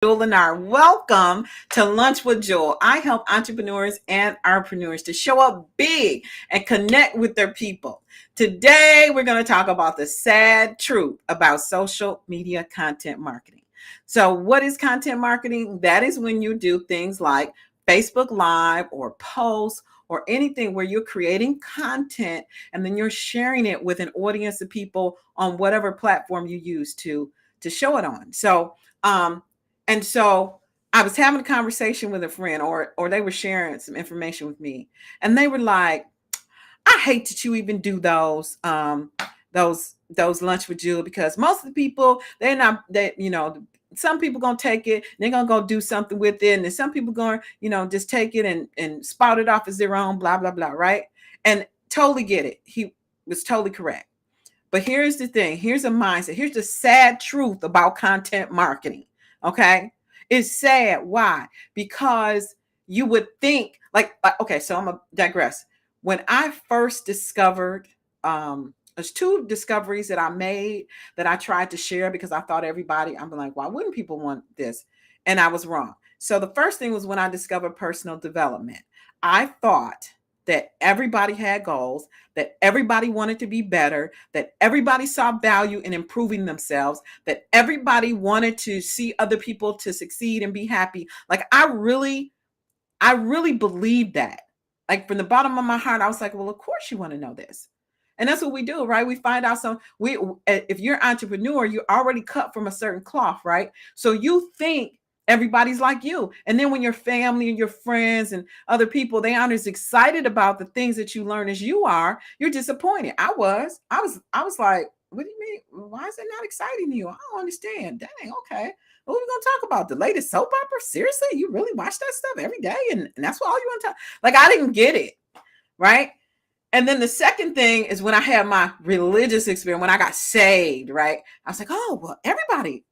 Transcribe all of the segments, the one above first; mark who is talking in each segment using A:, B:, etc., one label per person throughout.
A: Jewel and R. Welcome to Lunch with Jewel. I help entrepreneurs and entrepreneurs to show up big and connect with their people. Today, we're going to talk about the sad truth about social media content marketing. So, what is content marketing? That is when you do things like Facebook Live or posts or anything where you're creating content and then you're sharing it with an audience of people on whatever platform you use to show it on. So I was having a conversation with a friend, or they were sharing some information with me, and they were like, "I hate that you even do those lunch with Jill, because most of the people, they're not that, some people gonna take it, they're gonna go do something with it, and then some people gonna, just take it and spout it off as their own, blah blah blah, right?" And totally get it. He was totally correct. But here's the thing. Here's a mindset. Here's the sad truth about content marketing. Okay. It's sad. Why? Because you would think okay, so I'm going to digress. When I first discovered, there's two discoveries that I made that I tried to share because I thought I'm like, why wouldn't people want this? And I was wrong. So the first thing was when I discovered personal development. I thought that everybody had goals, that everybody wanted to be better, that everybody saw value in improving themselves, that everybody wanted to see other people to succeed and be happy. Like I really believed that. Like from the bottom of my heart, I was like, well, of course you want to know this. And that's what we do, right? We find out if you're an entrepreneur, you're already cut from a certain cloth, right? So you think everybody's like you. And then when your family and your friends and other people, they aren't as excited about the things that you learn as you are, you're disappointed. I was like, what do you mean? Why is it not exciting to you? I don't understand. Dang, okay. What are we gonna talk about? The latest soap opera? Seriously? You really watch that stuff every day? And that's what all you want to talk? Like, I didn't get it. Right. And then the second thing is when I had my religious experience, when I got saved, right? I was like, oh, well, everybody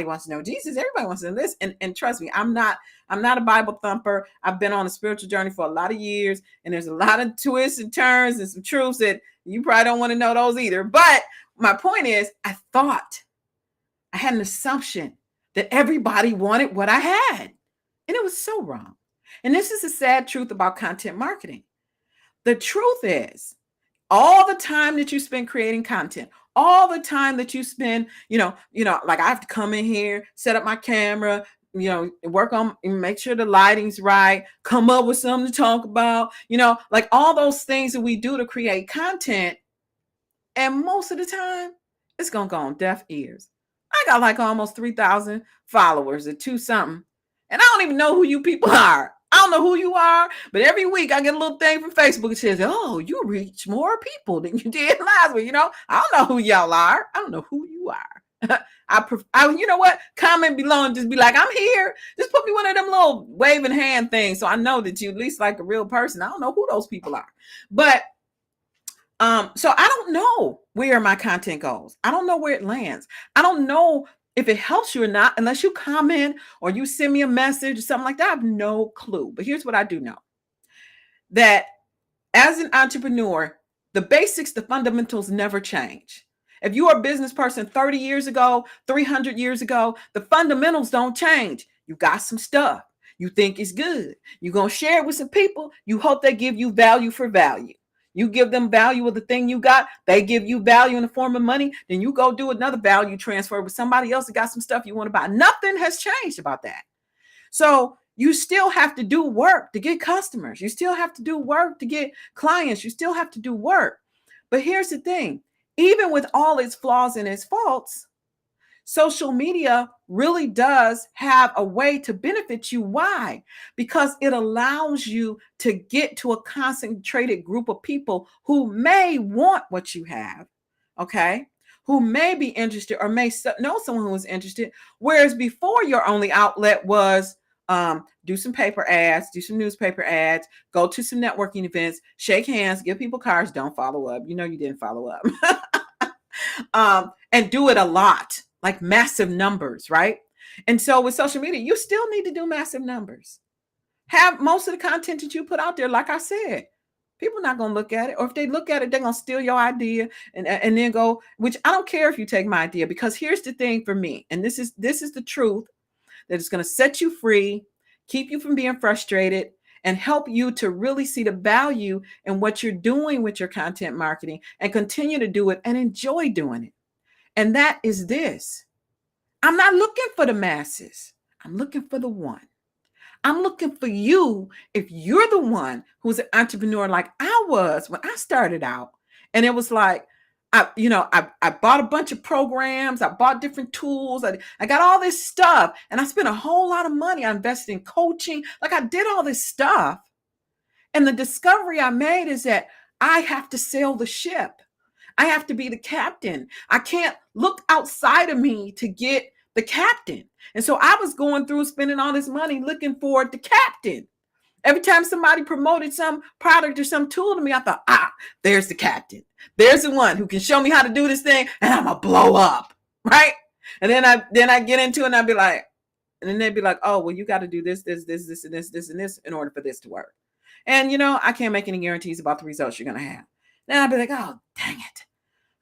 A: wants to know Jesus. Everybody wants to know this. And trust me, I'm not a Bible thumper. I've been on a spiritual journey for a lot of years, and there's a lot of twists and turns and some truths that you probably don't want to know those either. But my point is, I had an assumption that everybody wanted what I had. And it was so wrong. And this is the sad truth about content marketing. The truth is, all the time that you spend creating content, all the time that you spend, like I have to come in here, set up my camera, work on, make sure the lighting's right, come up with something to talk about, like all those things that we do to create content. And most of the time, it's going to go on deaf ears. I got like almost 3,000 followers or two something. And I don't even know who you people are. I don't know who you are, but every week I get a little thing from Facebook that says, oh, you reach more people than you did last week. I don't know who y'all are. I don't know who you are. You know what? Comment below and just be like, I'm here. Just put me one of them little waving hand things so I know that you at least like a real person. I don't know who those people are. But so I don't know where my content goes. I don't know where it lands. I don't know if it helps you or not, unless you comment or you send me a message or something like that. I have no clue. But here's what I do know. That as an entrepreneur, the basics, the fundamentals never change. If you are a business person 30 years ago, 300 years ago, the fundamentals don't change. You got some stuff. You think it's good. You're going to share it with some people. You hope they give you value for value. You give them value of the thing you got. They give you value in the form of money. Then you go do another value transfer with somebody else that got some stuff you want to buy. Nothing has changed about that. So you still have to do work to get customers. You still have to do work to get clients. You still have to do work. But here's the thing. Even with all its flaws and its faults, social media really does have a way to benefit you. Why? Because it allows you to get to a concentrated group of people who may want what you have, okay? Who may be interested or may know someone who is interested. Whereas before, your only outlet was do some paper ads, do some newspaper ads, go to some networking events, shake hands, give people cards, don't follow up. You didn't follow up. And do it a lot. Like massive numbers, right? And so with social media, you still need to do massive numbers. Have most of the content that you put out there, like I said, people are not going to look at it. Or if they look at it, they're going to steal your idea and then go, which I don't care if you take my idea, because here's the thing for me, and this is the truth. that is going to set you free, keep you from being frustrated, and help you to really see the value in what you're doing with your content marketing and continue to do it and enjoy doing it. And that is this. I'm not looking for the masses. I'm looking for the one. I'm looking for you if you're the one who's an entrepreneur like I was when I started out. And it was like, I bought a bunch of programs. I bought different tools. I got all this stuff and I spent a whole lot of money. I invested in coaching. Like I did all this stuff. And the discovery I made is that I have to sail the ship. I have to be the captain. I can't look outside of me to get the captain. And so I was going through spending all this money looking for the captain. Every time somebody promoted some product or some tool to me, I thought, there's the captain. There's the one who can show me how to do this thing and I'm going to blow up. Right. And then I get into it and I'd be like, and then they'd be like, oh, well, you got to do this, and this in order for this to work. And, I can't make any guarantees about the results you're going to have. Then I'd be like, oh, dang it.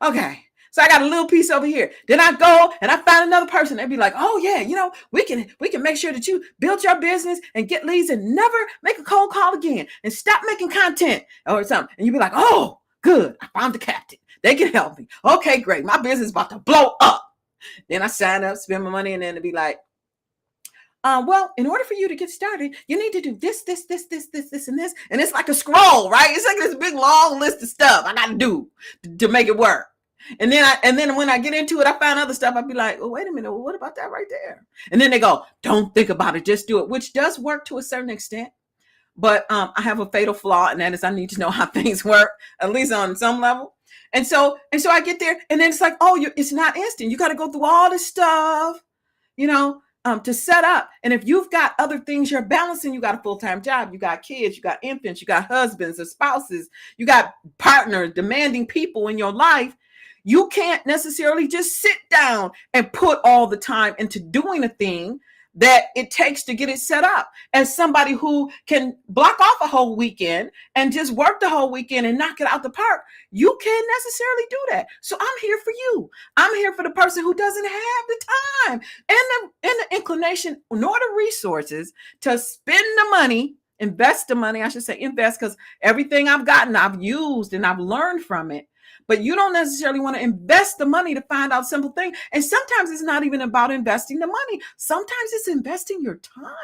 A: Okay. So I got a little piece over here. Then I go and I find another person. They'd be like, oh yeah, we can make sure that you build your business and get leads and never make a cold call again and stop making content or something. And you'd be like, oh, good. I found the captain. They can help me. Okay, great. My business is about to blow up. Then I sign up, spend my money, and then it'd be like, well, in order for you to get started, you need to do this, and this. And it's like a scroll, right? It's like this big long list of stuff I got to do to make it work. And then when I get into it, I find other stuff. I'd be like, oh, wait a minute. Well, what about that right there? And then they go, don't think about it. Just do it, which does work to a certain extent. But I have a fatal flaw, and that is I need to know how things work, at least on some level. And so I get there, and then it's like, oh, it's not instant. You got to go through all this stuff, to set up. And if you've got other things you're balancing, you got a full-time job, you got kids, you got infants, you got husbands or spouses, you got partners, demanding people in your life. You can't necessarily just sit down and put all the time into doing a thing that it takes to get it set up. As somebody who can block off a whole weekend and just work the whole weekend and knock it out the park, you can't necessarily do that. So I'm here for you. I'm here for the person who doesn't have the time and the inclination nor the resources to spend the money, invest the money, I should say invest, because everything I've gotten, I've used and I've learned from it. But you don't necessarily want to invest the money to find out simple things. And sometimes it's not even about investing the money. Sometimes it's investing your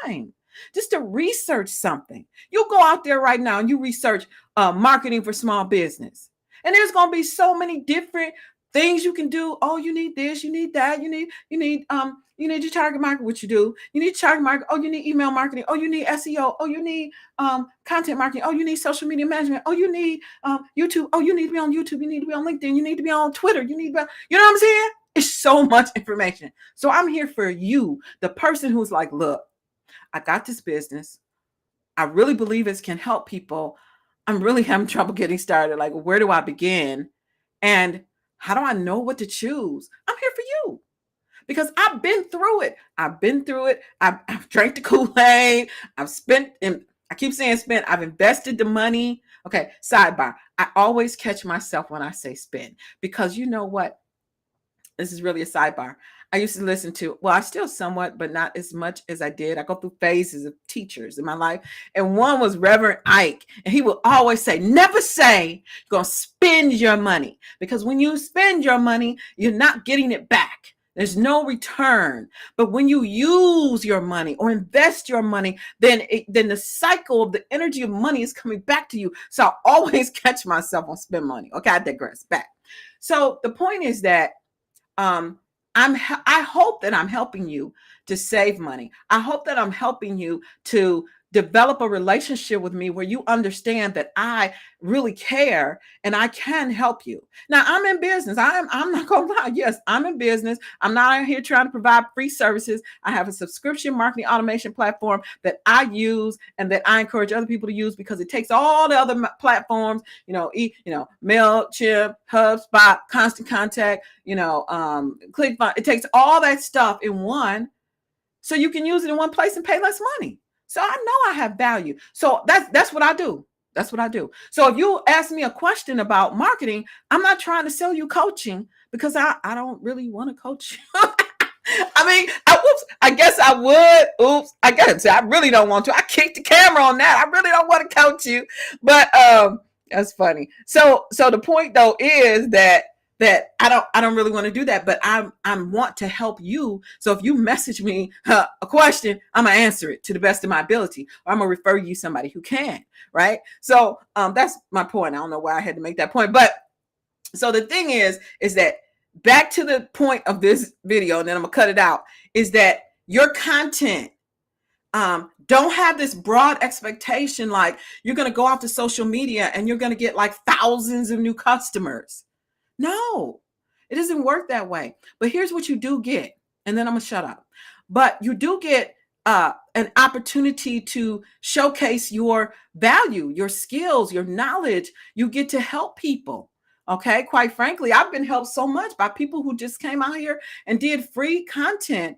A: time just to research something. You'll go out there right now and you research marketing for small business. And there's going to be so many different things you can do. Oh, you need this, you need that, you need your target market, what you do. You need target market. Oh, you need email marketing. Oh, you need SEO. Oh, you need content marketing. Oh, you need social media management. Oh, you need YouTube. Oh, you need to be on YouTube. You need to be on LinkedIn. You need to be on Twitter. You need to be, you know what I'm saying? It's so much information. So I'm here for you, the person who's like, look, I got this business. I really believe it can help people. I'm really having trouble getting started. Like, where do I begin? And how do I know what to choose? I'm here for you. Because I've been through it. I've drank the Kool-Aid. I've spent, and I keep saying spend. I've invested the money. Okay, sidebar. I always catch myself when I say spend, because you know what? This is really a sidebar. I used to listen to, well, I still somewhat, but not as much as I did. I go through phases of teachers in my life. And one was Reverend Ike. And he would always say, never say you're going to spend your money. Because when you spend your money, you're not getting it back. There's no return. But when you use your money or invest your money, then the cycle of the energy of money is coming back to you. So I always catch myself on spend money. Okay, I digress back. So the point is that I hope that I'm helping you to save money. I hope that I'm helping you to develop a relationship with me where you understand that I really care and I can help you. Now, I'm in business. I'm not going to lie. Yes, I'm in business. I'm not out here trying to provide free services. I have a subscription marketing automation platform that I use and that I encourage other people to use, because it takes all the other platforms, MailChimp, HubSpot, Constant Contact, ClickFunnels. It takes all that stuff in one, so you can use it in one place and pay less money. So I know I have value. So that's what I do. That's what I do. So if you ask me a question about marketing, I'm not trying to sell you coaching, because I don't really want to coach you. I mean, oops, I guess I would. Oops, I gotta say, I really don't want to. I kicked the camera on that. I really don't want to coach you, but that's funny. So the point though is that I don't really want to do that, but I want to help you. So if you message me a question, I'm gonna answer it to the best of my ability, or I'm gonna refer you somebody who can. Right. So that's my point. I don't know why I had to make that point, but so the thing is that back to the point of this video, and then I'm gonna cut it out, is that your content, don't have this broad expectation like you're gonna go off to social media and you're gonna get like thousands of new customers. No, it doesn't work that way. But here's what you do get, and then I'm gonna shut up. But you do get an opportunity to showcase your value, your skills, your knowledge. You get to help people. Okay, quite frankly, I've been helped so much by people who just came out here and did free content.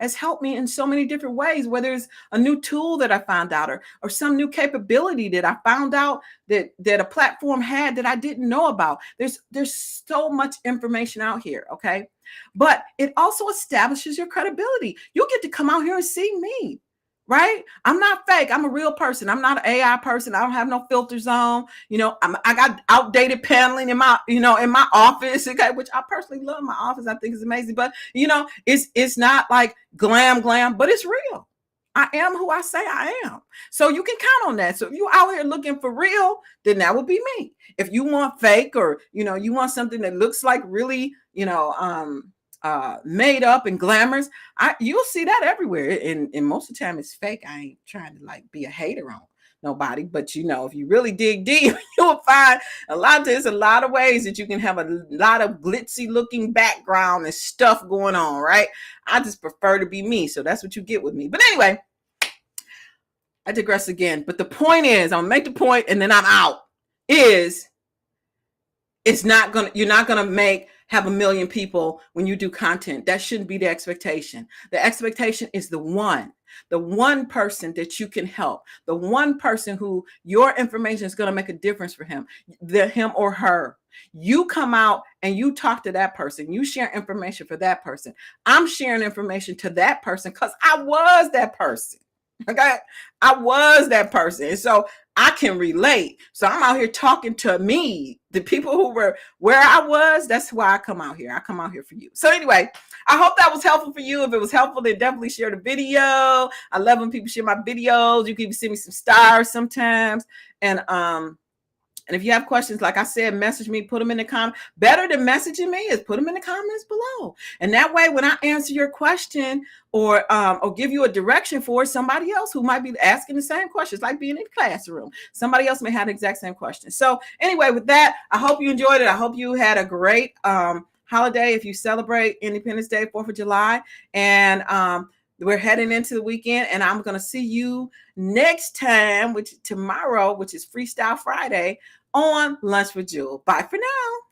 A: Has helped me in so many different ways, whether it's a new tool that I found out or some new capability that I found out that a platform had that I didn't know about. There's so much information out here, okay? But it also establishes your credibility. You get to come out here and see me. Right? I'm not fake. I'm a real person. I'm not an AI person. I don't have no filters on. I got outdated paneling in my, in my office, okay, which I personally love my office. I think it's amazing. But it's not like glam, but it's real. I am who I say I am. So you can count on that. So if you're out here looking for real, then that would be me. If you want fake or you want something that looks like really, made up and glamorous, you'll see that everywhere. And most of the time it's fake. I ain't trying to like be a hater on nobody, but if you really dig deep, you'll find there's a lot of ways that you can have a lot of glitzy looking background and stuff going on, right? I just prefer to be me. So that's what you get with me. But anyway, I digress again. But the point is, I'm gonna make the point and then I'm out, is you're not gonna have 1 million people when you do content. That shouldn't be the expectation. The expectation is the one person that you can help, the one person who your information is going to make a difference for him or her. You come out and you talk to that person. You share information for that person. I'm sharing information to that person because I was that person. Okay. I was that person. And so I can relate. So I'm out here talking to me, the people who were where I was. That's why I come out here. I come out here for you. So anyway, I hope that was helpful for you. If it was helpful, then definitely share the video. I love when people share my videos. You can even send me some stars sometimes. And if you have questions, like I said, message me, put them in the comments. Better than messaging me is put them in the comments below. And that way, when I answer your question or give you a direction for somebody else who might be asking the same questions, like being in the classroom, somebody else may have the exact same question. So anyway, with that, I hope you enjoyed it. I hope you had a great holiday if you celebrate Independence Day, 4th of July. And we're heading into the weekend, and I'm going to see you next time, tomorrow, which is Freestyle Friday, on Lunch with Jewel. Bye for now.